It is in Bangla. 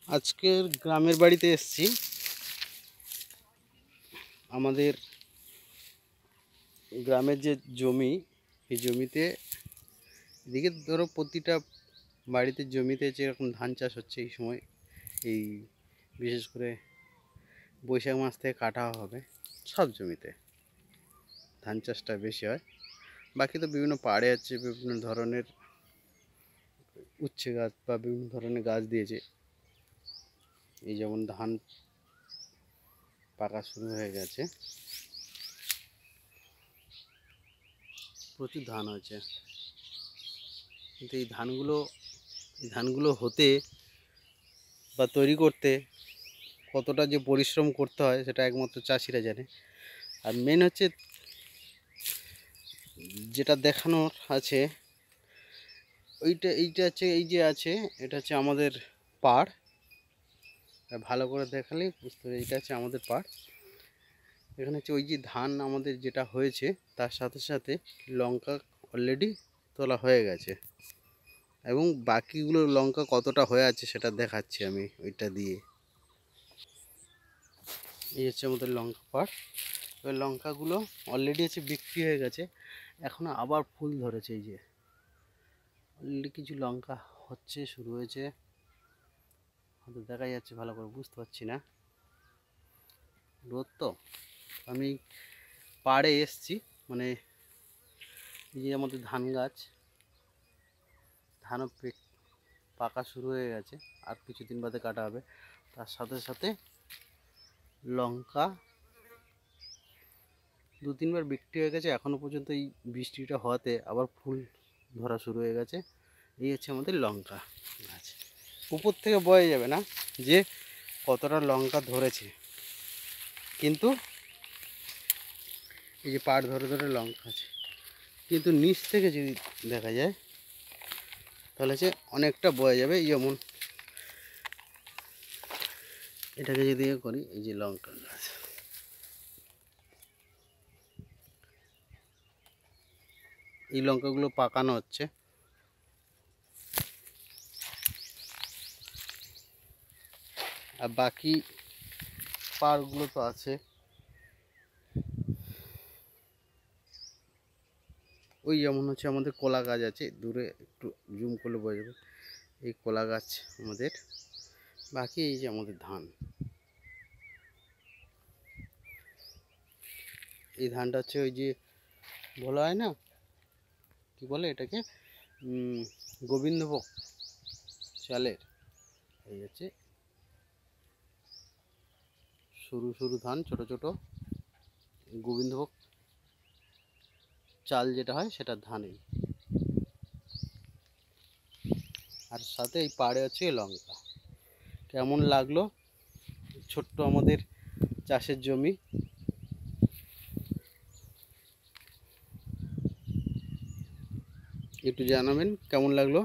আজকের গ্রামের বাড়িতে এসেছি। আমাদের গ্রামের যে জমি, এই জমিতে এদিকে ধরো প্রতিটা বাড়িতে জমিতে যেরকম ধান চাষ হচ্ছে এই সময়, এই বিশেষ করে বৈশাখ মাস থেকে কাটা হবে। সব জমিতে ধান চাষটা বেশি হয়। বাকি তো বিভিন্ন পাড়ে আছে, বিভিন্ন ধরনের উচ্ছে গাছ বা বিভিন্ন ধরনের গাছ দিয়েছে। এই যেমন ধান পাকা শুরু হয়ে গেছে, প্রচুর ধান হয়েছে। কিন্তু এই ধানগুলো হতে বা তৈরি করতে কতটা যে পরিশ্রম করতে হয় সেটা একমাত্র চাষিরা জানে। আর মেন হচ্ছে যেটা দেখানোর আছে, এইটা হচ্ছে, এই যে আছে, এটা হচ্ছে আমাদের পাড়। ভালো করে দেখালেই বুঝতে হবে এইটা হচ্ছে আমাদের পাড়। এখানে হচ্ছে ওই যে ধান আমাদের যেটা হয়েছে তার সাথে সাথে লঙ্কা অলরেডি তোলা হয়ে গেছে, এবং বাকিগুলো লঙ্কা কতটা হয়ে আছে সেটা দেখাচ্ছি আমি ওইটা দিয়ে। এই হচ্ছে আমাদের লঙ্কা পাড়। এবার লঙ্কাগুলো অলরেডি হচ্ছে বিক্রি হয়ে গেছে, এখন আবার ফুল ধরেছে। এই যে অলরেডি কিছু লঙ্কা হচ্ছে, শুরু হয়েছে, হয়তো দেখা যাচ্ছে, ভালো করে বুঝতে পারছি না, রোদ তো। আমি পাড়ে এসছি, মানে এই যে আমাদের ধান গাছ, ধানও পাকা শুরু হয়ে গেছে, আর কিছুদিন বাদে কাটা হবে। তার সাথে সাথে লঙ্কা দু তিনবার বিক্রি হয়ে গেছে, এখনও পর্যন্ত এই বৃষ্টিটা হওয়াতে আবার ফুল ধরা শুরু হয়ে গেছে। এই হচ্ছে আমাদের লঙ্কা গাছ। উপর থেকে বোঝা যাবে না যে কতটা লঙ্কা ধরেছে, কিন্তু এই যে পাড় ধরে ধরে লঙ্কা আছে, কিন্তু নিচ থেকে যদি দেখা যায় তাহলে যে অনেকটা বোঝা যাবে। যেমন এটাকে যদি করি, এই যে লঙ্কা গাছ, এই লঙ্কাগুলো পাকানো হচ্ছে। আর বাকি পাড়গুলো তো আছে। ওই যেমন হচ্ছে আমাদের কলা গাছ আছে, দূরে একটু জুম করলে বোঝা যাবে, এই কলা গাছ আমাদের। বাকি এই যে আমাদের ধান, এই ধানটা হচ্ছে ওই যে বলা হয় না, কি বলে এটাকে, গোবিন্দভোগ চালের। এই হচ্ছে সরু সরু ধান, ছোট ছোট গোবিন্দভোগ চাল যেটা হয় সেটা ধানই। আর সাথে এই পাড়ে হচ্ছে লঙ্কা। কেমন লাগলো ছোট্ট আমাদের চাষের জমি, একটু জানাবেন কেমন লাগলো।